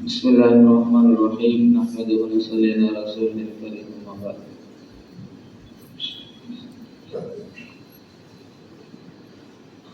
بسم الله الرحمن الرحيم نحمده ونصلي على رسوله الكريم أما بعد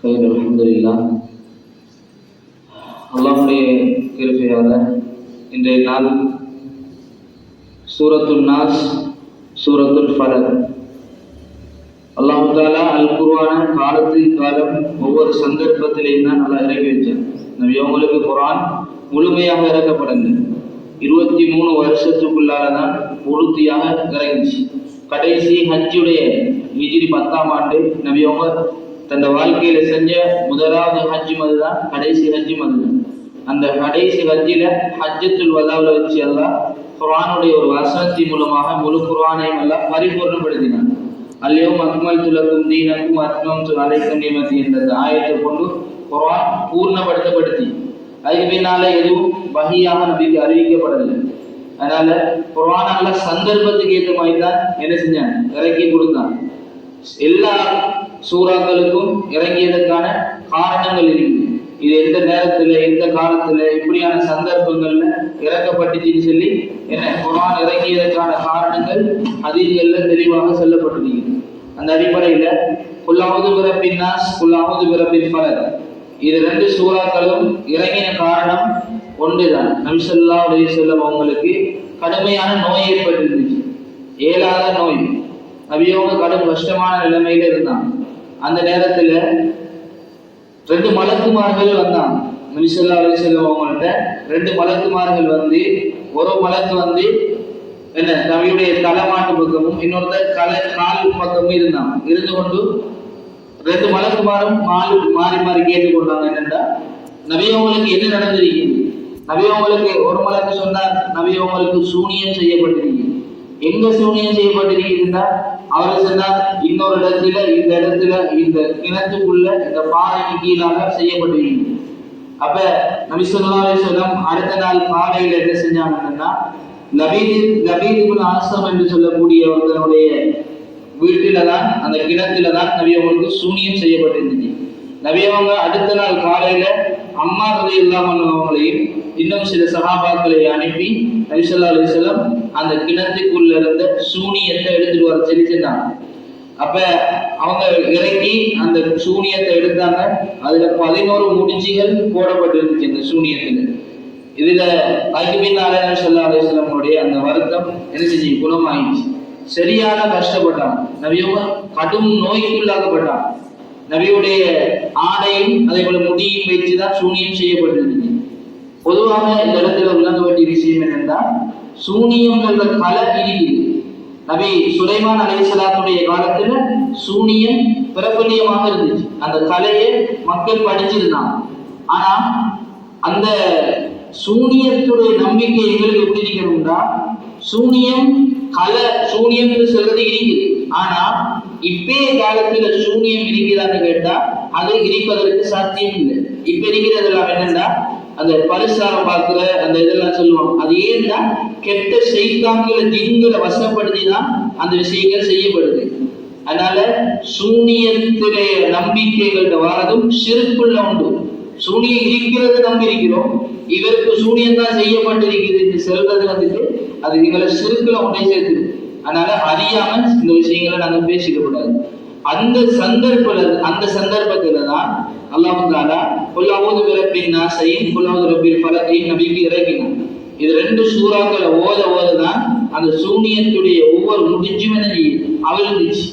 خير الحمد لله அல்லாஹ்வுடைய கிருபையால இன்றைய நாள் சூரத்துல் நாஸ் சூரத்துல் ஃபலக் அல்லாஹ் தஆலா அல் குர்ஆனை காலத்துக்கு காலம் ஒவ்வொரு சந்தர்ப்பத்திலையும் தான் நல்லா இறக்கி வச்சான். நபி அவங்களுக்கு குர்ஆன் முழுமையாக இறக்கப்படல. 23 வருஷத்துக்குள்ளால தான் பூர்த்தியாக இறங்கிச்சு. கடைசி ஹஜ்ஜுடைய ஹிஜ்ரி 10ஆம் ஆண்டு நபி அவங்க தன் வாழ்க்கையில செஞ்ச முதலாவது ஹஜ்ஜும் அதுதான், கடைசி ஹஜ்ஜும் அதுதான். அந்த கடைசி ஹஜ்ஜில ஹஜ்ஜத்துல் வதாவுல வச்சு அல்லாஹ் குர்ஆனுடைய ஒரு வசனத்தின் மூலமாக முழு குர்ஆனையும் எல்லாம் பரிபூர்ணப்படுத்தினான். அல்யௌம அக்மல்து லக்கும் தீனக்கும் வஅத்மம்து அலைக்கும் நிஅமதி என்ற ஆயத்தை கொண்டு குர்ஆன் பூர்ணப்படுத்தி அதுக்கு பின்னால எதுவும் வஹியாக நபிக்கு அறிவிக்கப்படவில்லை. அதனால குர்ஆன் அல்ல சந்தர்ப்பத்துக்கு ஏற்ற மாதிரி தான் என்ன செஞ்சான், இறக்கி கொடுத்தான். எல்லா சூறாக்களுக்கும் இறங்கியதற்கான காரணங்கள் இருக்குது. இது எந்த நேரத்துல எந்த காலத்துல இப்படியான சந்தர்ப்பங்கள்ல இறக்கப்பட்டுச்சுன்னு சொல்லி என்ன குர்ஆன் இறங்கியதற்கான காரணங்கள் ஹதீஸ்கள்ல தெளிவாக சொல்லப்பட்டிருக்கு. அந்த அடிப்படையில குல் அஊது பிரப்பின் நாஸ் குல் அஊது பிரப்பில் ஃபலக் இது ரெண்டு சூறாக்களும் இறங்கின காரணம் ஒன்றுதான். நபி ஸல்லல்லாஹு அலைஹி வஸல்லம் அவங்களுக்கு கடுமையான நோய் ஏற்பட்டிருந்துச்சு, ஏலாத நோய். நபியவங்க கடும் கஷ்டமான நிலைமையில இருந்தாங்க. அந்த நேரத்துல 2 மலக்குமார்கள் வந்தாங்க. நபி ஸல்லல்லாஹு அலைஹி வஸல்லம் அவங்கள்ட்ட 2 மலக்குமார்கள் வந்து, ஒரு மலக்கு வந்து என்ன நபியுடைய தலைமாட்டு பக்கமும் இன்னொருத்தர் கால் பக்கமும் இருந்தாங்க. இருந்து கொண்டு 2 மலக்குமாரும் மாறி மாறி கேட்டுக்கொண்டாங்க. என்னென்னா நபி அவங்களுக்கு என்ன நடந்திருக்குது? நபி அவங்களுக்கு ஒரு மலக்கு சொன்னார், நபி அவங்களுக்கு சூனியம் செய்யப்பட்டிருக்கு. எங்க சூனியம் செய்யப்பட்டிருக்குதுன்னா அவர் சொன்னார், இன்னொரு இடத்துல இந்த கிணத்துக்குள்ள இந்த பாறைக்கு கீழாக செய்யப்பட்டிருக்கு. அப்ப நபி ஸல்லல்லாஹு அலைஹி வஸல்லம் அடுத்த நாள் காலையில என்ன செஞ்சாங்கன்னா, லபீத் இப்னு ஆஸம் என்று சொல்லக்கூடிய ஒருத்தனுடைய வீட்டில தான், அந்த கிணத்துல தான் நபி அவங்களுக்கு சூனியம் செய்யப்பட்டிருந்துச்சு. நபி அவங்க அடுத்த நாள் காலையில அம்மா ரலியல்லாஹு அன்ஹுவையும் இன்னும் சில சஹாபாக்களை அனுப்பி நபி ஸல்லல்லாஹு அலைஹி வஸல்லம் அந்த கிணத்துக்குள்ள இருந்த சூனியத்தை எடுத்துட்டு வர சொல்லி சொன்னாங்க. அப்ப அவங்க இறக்கி அந்த சூனியத்தை எடுத்தாங்க. அதுல 11 முடிச்சுகள் போடப்பட்டிருந்துச்சு இந்த சூனியத்துல. இதுல அதுக்கு பின்னால நபி ஸல்லல்லாஹு அலைஹி வஸல்லமுடைய அந்த வருத்தம் என்ன செஞ்சு குணமாயிடுச்சு. சரியான கஷ்டப்பட்டான். நபியவங்க கடும் நோய்க்குள்ளாக்கப்பட்டான். நபியுடைய ஆடையும் அதே போல முடியும் வைத்துதான் சூனியம் செய்யப்பட்டிருந்தது. பொதுவாக இந்த இடத்துல உணர்ந்து வேண்டிய விஷயம் என்னன்னா, சூனியம்ன்ற கலை இருக்குது. நபி சுலைமான் அலைஹிஸ்ஸலாத்துடைய காலத்துல சூனியம் பிரபல்யமாக இருந்துச்சு. அந்த கலையை மக்கள் படிச்சிருந்தாங்க. ஆனா அந்த சூனியத்துடைய நம்பிக்கை எங்களுக்கு எப்படி இருக்கணும்னா, சூனியம் சொல்றது இருக்குது. ஆனா இப்பே காலத்துல சூனியம் இருக்குதான்னு கேட்டா அது இருப்பதற்கு சாத்தியம் இல்லை. இப்ப இருக்கிறதெல்லாம் என்னன்னா, அந்த பரிசாரம் பார்க்கிற அந்த இதெல்லாம் சொல்லுவாங்க. அது ஏன்னா கெட்ட செய்தாங்களை ஜின்களை வசப்படுத்தி தான் அந்த விஷயங்கள் செய்யப்படுது. அதனால சூனியத்திலே நம்பிக்கைகள் வாரதும் சிறுக்குள்ள உண்டு. சூனியம் இருக்கிறது நம்பி இருக்கிறோம், இவருக்கு சூனியம் தான் செய்யப்பட்டிருக்குது என்று சொல்றது வந்துட்டு அது எங்களை சிறுக்குல ஒன்றை சேர்த்து. அதனால அறியாம இந்த விஷயங்களை நாங்க பேசிக்கப்படாது. அந்த சந்தர்ப்பத்துல தான் அல்லாஹ் தஆலா குல் அஊது பிரப்பின் நாஸையும் குல் அஊது பிரப்பில் ஃபலக்கையும் நபிக்கு இறக்கினான். இது 2 சூறாக்களை ஓததான் அந்த சூனியத்துடைய ஒவ்வொரு முடிஞ்சும் அவிழ்ந்துச்சு.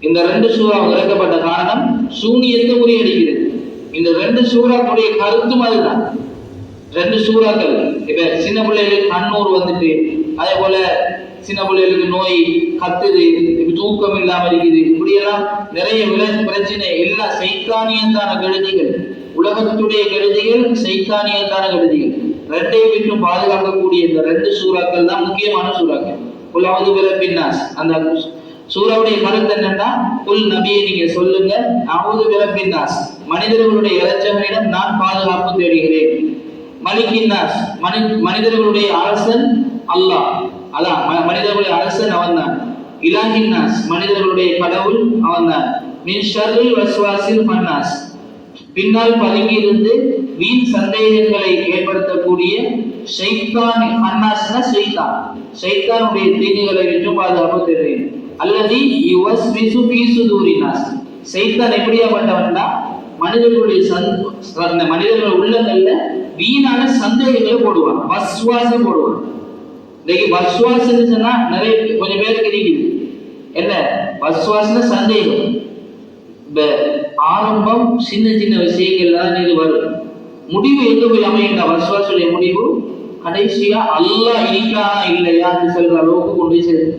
இந்த 2 சூறா இறக்கப்பட்ட காரணம் சூனியத்தை முறியடிக்கிறது. இந்த 2 சூறாக்களுடைய கருத்தும் அதுதான். 2 சூறாக்கள் இப்ப சின்ன பிள்ளைகளுக்கு கண்ணூர் வந்துட்டு, அதே போல சின்ன பிள்ளைகளுக்கு நோய் கத்துது, தூக்கம் இல்லாம இருக்குது, இப்படியெல்லாம் நிறைய பிரச்சனை. எல்லாம் சைத்தானியத்தான கெடுதிகள், உலகத்துடைய கெடுதிகள், சைத்தானியத்தான கெடுதிகள். 2ஐயும் விட்டு பாதுகாக்கக்கூடிய இந்த 2 சூறாக்கள் தான் முக்கியமான சூறாக்கள். குல் அஊது பிரப்பின் நாஸ் அந்த சூறாவுடைய கருத்து என்னன்னா, குல் நபியை நீங்க சொல்லுங்க, அஊது பிரப்பின் நாஸ் மனிதர்களுடைய இரட்சகனிடம் நான் பாதுகாப்பு தேடுகிறேன். மலிக்கின் நாஸ் மனிதர்களுடைய அரசன் அல்லாஹ், அதான் மனிதர்களுடைய அரசன் அவன் தான். இலாஹின் நாஸ் மனிதர்களுடைய கடவுள் அவன் தான். மின் ஷர்ரில் வஸ்வாசில் ஃபன்னாஸ் பின்னால் பதுங்கி இருந்து வீண் சந்தேகங்களை ஏற்படுத்தக்கூடிய ஷைத்தான் ஹன்னாஸ்னா ஷைத்தானுடைய தீங்குகளை விட்டு பாதுகாப்பு தெரியும். அல்லது யுவஸ்விசு ஃபீ சுதூரினாஸ், ஷைத்தான் எப்படியாப்பட்டவன்னா மனிதர்களுடைய உள்ளங்கள்ல வீணான சந்தேகங்களை போடுவான், வஸ்வாசம் போடுவான். இன்னைக்கு வஸ்வாசன்னு சொன்னா நிறைய கொஞ்சம் பேருக்கு இருக்குது. என்ன வஸ்வாசன சந்தேகம்? ஆரம்பம் சின்ன சின்ன விஷயங்கள் தான் இது வரும். முடிவு எங்க போய் அமைகின்ற வஸ்வாசுடைய முடிவு கடைசியா அல்லாஹ் இருக்கானா இல்லையான்னு சொல்ற அளவுக்கு கொண்டு போய் சேரும்.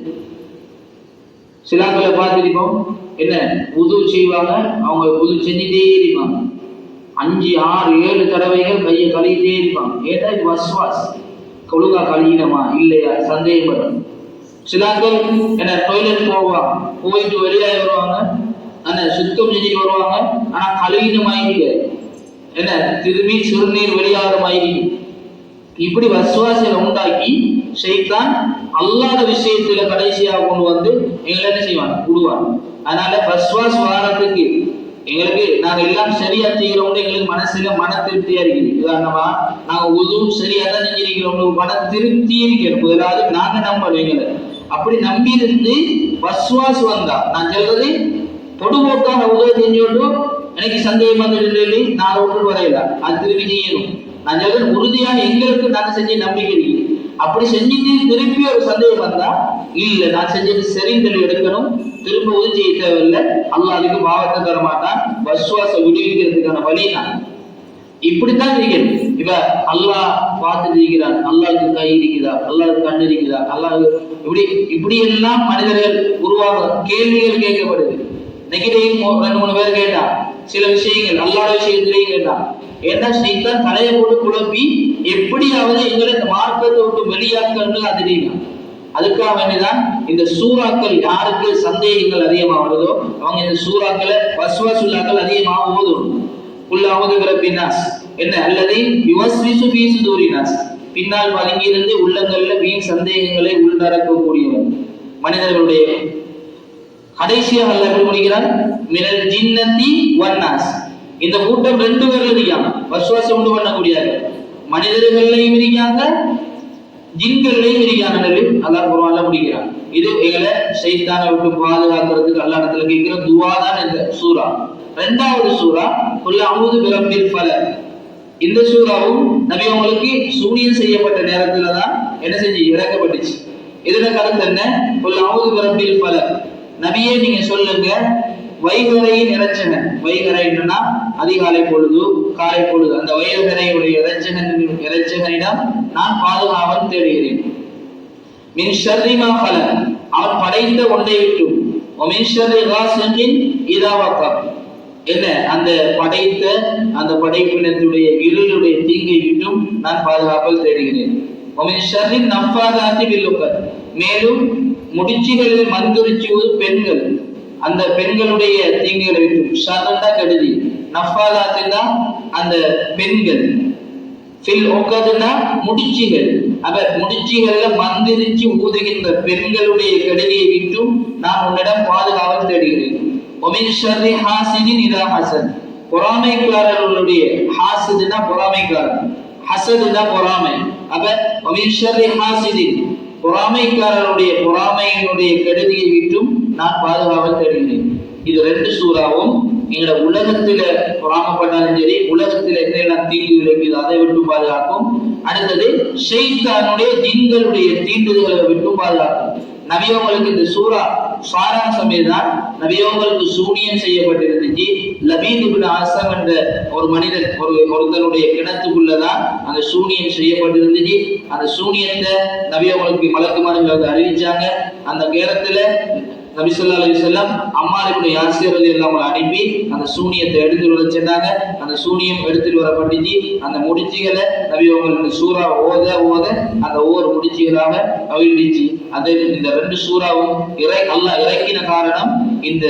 சிலாக்களை பார்த்துருப்போம், என்ன உது செய்வாங்க, அவங்க உது செஞ்சுட்டே இருப்பாங்க, 5, 6, 7 தடவைகள் கையை கழுவிட்டே இருப்பாங்க. ஏன்னா இது வஸ்வாஸ், ஒழுங்கா கழுவினமா இல்லையா சந்தேகப்படும். சிலாக்கள் என்ன டாய்லெட் போவாங்க, போயிட்டு வெளியாகி வருவாங்க, அந்த சுத்தம் செஞ்சுட்டு வருவாங்க, ஆனா கழுவினமாயிருக்கு, என்ன திரும்பி சிறுநீர் வெளியாகிற மாதிரி. இப்படி வஸ்வாசில உண்டாக்கி ஷைத்தான் அல்லாத விஷயத்துல கடைசியாக கொண்டு வந்து எங்களை என்ன செய்வாங்க, விடுவாங்க. அதனால வஸ்வாஸ் வாரத்துக்கு எங்களுக்கு நாங்க எல்லாம் சரியா செய்கிறோம், எங்களுக்கு மனசுல மன திருப்தியா இருக்குது. உதாரணமா நாங்க உதுவும் சரியா தான் செஞ்சிருக்கிறோம், மன திருப்தி இருக்கிறோம். முதலாவது நாங்க நம்பணும் எங்களை. அப்படி நம்பி இருந்து வஸ்வாஸ் வந்தா, நான் சொல்றது பொதுபோக்கான உதவி செஞ்சோட்டு எனக்கு சந்தேகம் வந்து நான் ஒன்று வரையில அது திரும்பி செய்யணும். நான் சொல்றது உறுதியாக எங்களுக்கு நாங்க செஞ்ச நம்பிக்கை இருக்கு. அப்படி செஞ்சுட்டு திருப்பி ஒரு சந்தேகம் வந்தா இல்ல நான் செஞ்சது சரின்னு எடுக்கணும், திரும்ப உதவி செய்ய தேவையில்லை. அல்லாஹ் அதுக்கு பாவத்தை தர மாட்டான். வஸ்வாச விடுவிக்கிறதுக்கான வழி நான் இப்படித்தான் இருக்கிறேன். இப்ப அல்லாஹ் பார்த்துட்டு இருக்கிறான், அல்லாஹ்க்கு கை இருக்குதா, அல்லாஹ்க்கு கண் இருக்குதா, அல்லாஹ் இப்படி எல்லாம் மனிதர்கள் உருவாக கேள்விகள் கேட்கப்படுது. நெகிடையும் 2-3 பேர் கேட்டா சில விஷயங்கள் அல்லாத விஷயத்திலேயே கேட்டா, ஏன்னா ஷைத்தான் தலையை போட்டு குழப்பி எப்படியாவது எங்களை இந்த மார்க்கத்தை விட்டு வெளியாக்கணும்னு அது தெரியும். அதுக்காக வேண்டிதான் இந்த சூறாக்கள் யாருக்கு சந்தேகங்கள் அதிகமா வருதோ அவங்க இந்த சூறாக்களை வஸ்வாசுல்லாக்கள் அதிகமாக ஓதும். பின்னாஸ் என்ன அல்லது யுவஸ்விசு ஃபீ சுதூரினாஸ், பின்னால் பதுங்கி இருந்து உள்ளங்கள்ல வீண் சந்தேகங்களை உள்நடக்கக்கூடியவன் மனிதர்களுடைய. கடைசியாக அல்லாஹ் எப்படி முடிக்கிறான், மினல் ஜின்னதி வன்னாஸ். இந்த கூட்டம் 2 பேர்ல இருக்காங்க, வஸ்வாசம் உண்டு பண்ணக்கூடியது. மனிதர்களையும் இருக்காங்க, ஜின்களையும் இருக்காங்க. அல்லாஹ் குர்ஆன்ல முடிக்கிறான். இது எங்களை ஷைத்தானை விட்டு பாதுகாக்கிறதுக்கு அல்லாஹ் இடத்துல கேட்கிற துஆ தான் இந்த சூரா. 2வது சூரா குல் அஊது பிரப்பில் ஃபலக். இந்த சூராவும் நபி அவங்களுக்கு சூனியம் செய்யப்பட்ட நேரத்துல தான் என்ன செஞ்சு இறக்கப்பட்டுச்சு. இதோட கருத்து என்ன, குல் அஊது பிரப்பில் ஃபலக், நபியே நீங்க சொல்லுங்க வைகரையின் இறைச்சகன். வைகரைன்னா அதிகாலை பொழுது காலை பொழுது, அந்த வைகரையுடைய இறைச்சகனிடம் நான் பாதுகாவல் தேடுகிறேன். மின் ஷர்ரி மா ஹலக், அவன் படைத்த ஒன்றை விட்டும். மின் ஷர்ரி காசிகின் இதா வகப், என்ன அந்த படைத்த அந்த படைப்பினத்துடைய இருளுடைய தீங்கை விட்டும் நான் பாதுகாவல் தேடுகிறேன். மின் ஷர்ரி நஃபாதாத்தி பில் உக்கத், மேலும் முடிச்சுகளில் மந்திரிச்சுவது பெண்கள், அந்த பெண்களுடைய தீங்குகளை விட்டு. ஷர்ரா கெடுதி, நஃபாதாத்தினா அந்த பெண்கள், ஃபில் உக்கத்னா முடிச்சுகள், அப்ப முடிச்சுகள்ல மந்திரிச்சு ஊதுகின்ற பெண்களுடைய கெடுதியை விட்டும் நான் உன்னிடம் பாதுகாவல் தேடுகிறேன். ஒமின் ஷர்ரி ஹாசிதின் இதா ஹசன், பொறாமைக்காரர்களுடைய, ஹாசிதுனா பொறாமைக்காரன், ஹசதுனா பொறாமை. அப்ப ஒமின் ஷர்ரி ஹாசிதின், பொறாமைக்காரருடைய பொறாமையினுடைய கெடுதியை விட்டும் நான் பாதுகாவல் தேடுகிறேன். இது 2 சூறாவும் எங்களோட உலகத்தில பொறாமப்பட்டாலும் சரி, உலகத்தில் என்னெல்லாம் தீங்கு இருக்குது அதை விட்டு பாதுகாக்கும். அடுத்தது ஷைத்தானுடைய ஜின்களுடைய தீண்டுதல்களை விட்டு பாதுகாக்கும். நபியவங்களுக்கு இந்த சூரா சாராம்சமே தான், நபியவங்களுக்கு சூனியம் செய்யப்பட்டிருந்துச்சு. லபீத் இப்னு அஸ்ஸம் என்ற ஒரு மனிதன் ஒருத்தனுடைய கிணத்துக்குள்ளதான் அந்த சூனியம் செய்யப்பட்டிருந்துச்சு. அந்த சூனியத்தை நபியவங்களுக்கு மலக்குமார்கள் அறிவிச்சாங்க. அந்த நேரத்துல நபி ஸல்லல்லாஹு அலைஹி வஸல்லம் அம்மார் இப்னு யாசிர் ரலியல்லாஹு அன்ஹு அனுப்பி அந்த சூனியத்தை எடுத்து வர சொன்னாங்க. அந்த சூனியம் எடுத்துட்டு வரப்பட்டுச்சு. அந்த முடிச்சுகளை நபி அவங்களுக்கு சூறா ஓத அந்த ஒவ்வொரு முடிச்சுகளாக அவிழ்ந்துச்சு. அது இந்த 2 சூறாவும் அல்லாஹ் இறக்கின காரணம் இந்த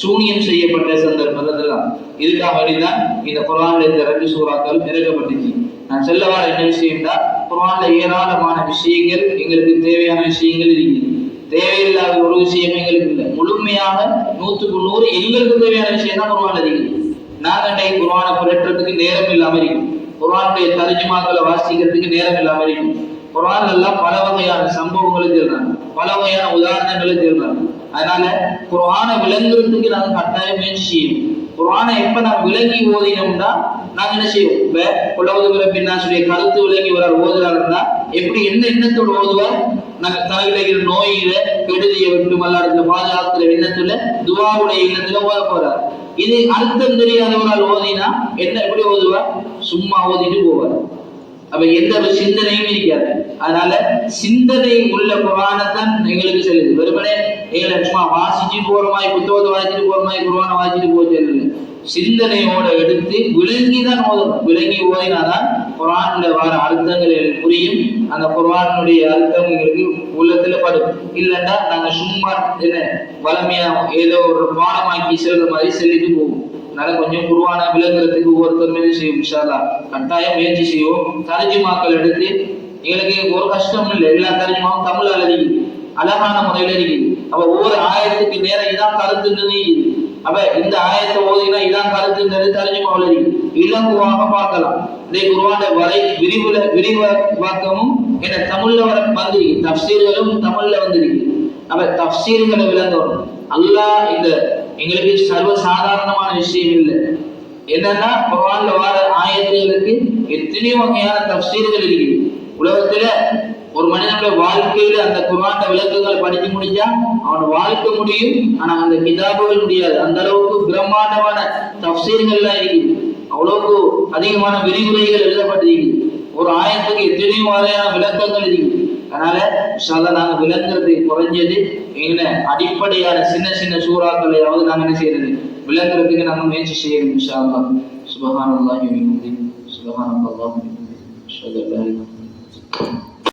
சூனியம் செய்யப்பட்ட சந்தர்ப்பத்தில் தான். இதுக்காக வேண்டிதான் இந்த குர்ஆன்ல இந்த 2 சூறாக்கள் இறக்கப்பட்டுச்சு. நான் சொல்ல வர என்ன விஷயம்னா, குர்ஆன்ல ஏராளமான விஷயங்கள் எங்களுக்கு தேவையான விஷயங்கள் இருக்குது. தேவையில்லாத ஒரு விஷயம் எங்களுக்கு இல்லை. முழுமையாக 100க்கு 100 எங்களுக்கு தேவையான விஷயம் தான் குர்ஆன்ல இருக்குது. நாங்க குர்ஆனை புரட்டுறதுக்கு நேரம் இல்லாம இருக்கும், குர்ஆனுடைய தர்ஜுமாக்களை வாசிக்கிறதுக்கு நேரம் இல்லாம இருக்கும். குர்ஆன் எல்லாம் பல வகையான சம்பவங்களும் சொல்றாங்க, பல வகையான உதாரணங்களும் சொல்றாங்க. அதனால குர்ஆனை விளங்குறதுக்கு நாங்க கட்டாயம் முயற்சி செய்யணும். குர்ஆனை எப்ப நாம் விளங்கி ஓதினோம்னா நாங்க என்ன செய்வோம்? இப்ப குலவுதுபிற பின்னாசுடைய கருத்து விளங்கி ஒரு ஓதுறாருன்னா எப்படி என்ன எண்ணத்தோடு ஓதுவார்? நாங்க தலைவிளைகிற நோயில கெடுதியை விட்டு மல்லாடத்துல பாதுகாக்கிற எண்ணத்துல துவாவுடைய எண்ணத்துல ஓத போறார். இது அர்த்தம் தெரியாதவரால் ஓதினா என்ன எப்படி ஓதுவார்? சும்மா ஓதிட்டு போவார். அப்ப எந்த ஒரு சிந்தனையும் இருக்காது. அதனால சிந்தனை உள்ள குர்ஆனைத்தான் எங்களுக்கு செல்லுது. வெறுமனே எங்களை சும்மா வாசிச்சு போற மாதிரி, புத்தகத்தை வாசிச்சுட்டு போற மாதிரி குர்ஆனை வாசிச்சுட்டு போக செல்லுது. சிந்தனையோட எடுத்து விளங்கிதான் ஓதணும். விளங்கி ஓதினாதான் குர்ஆன்ல வர அர்த்தங்கள் புரியும், அந்த குர்ஆனுடைய அர்த்தம் எங்களுக்கு உள்ளத்துல படும். இல்லைன்னா நாங்க சும்மா என்ன வளமையா ஏதோ ஒரு பாடமாக்கி செல்ற மாதிரி செல்லிட்டு போவோம். அதனால கொஞ்சம் குர்ஆனை விளங்குறதுக்கு ஒவ்வொருத்தருமே செய்வோம். இன்ஷா அல்லாஹ் கட்டாயம் முயற்சி செய்வோம். தர்ஜுமாக்கள் எடுத்து எங்களுக்கு ஒரு கஷ்டம் இல்லை, எல்லா தர்ஜுமாவும் தமிழ் இருக்குது, அழகான முறையில இருக்குது. அப்ப ஒவ்வொரு ஆயத்துக்கு நேரம் இதான் கருத்துன்னு இருக்குது. அப்ப இந்த ஆயத்தை ஓதினா இதான் கருத்துன்றது தர்ஜுமாவில் இருக்குது, இலகுவாக பார்க்கலாம். இதே குர்ஆனை விரிவாக்கமும் என்ன தமிழ்ல வந்திருக்கு, தஃப்சீர்களும் தமிழ்ல வந்திருக்கு. அப்ப தஃப்சீர்களை விளங்கணும். அல்லாஹ் இந்த எங்களுக்கு சர்வ சாதாரணமான விஷயம் இல்லை. என்னன்னா குர்ஆன்ல வர ஆயத்துகளுக்கு எத்தனையோ வகையான தஃப்சீர்கள் இருக்குது. உலகத்துல ஒரு மனிதனுடைய வாழ்க்கையில அந்த குர்ஆன் விளக்கங்களை படிச்சு முடிஞ்சா அவன் வாழ்க்கை முடியும், ஆனா அந்த கிதாபுகள் முடியாது. அந்த அளவுக்கு பிரம்மாண்டமான தஃப்சீர்கள்லாம் இருக்குது, அவ்வளவுக்கு அதிகமான விரிவுரைகள் எழுதப்பட்டிருக்கு. ஒரு ஆயத்துக்கு எத்தனையோ வகையான விளக்கங்கள் இருக்குது. அதனால நாங்க விளங்குறது குறைஞ்சது எங்களை அடிப்படையான சின்ன சின்ன சூறாக்களையாவது நாங்க என்ன செய்யறது, விளங்குறதுக்கு நாங்க முயற்சி செய்யணும். இன்ஷா அல்லாஹ். சுப்ஹானல்லாஹி வ பிஹம்திஹி சுப்ஹானல்லாஹி வ பிஹம்திஹி.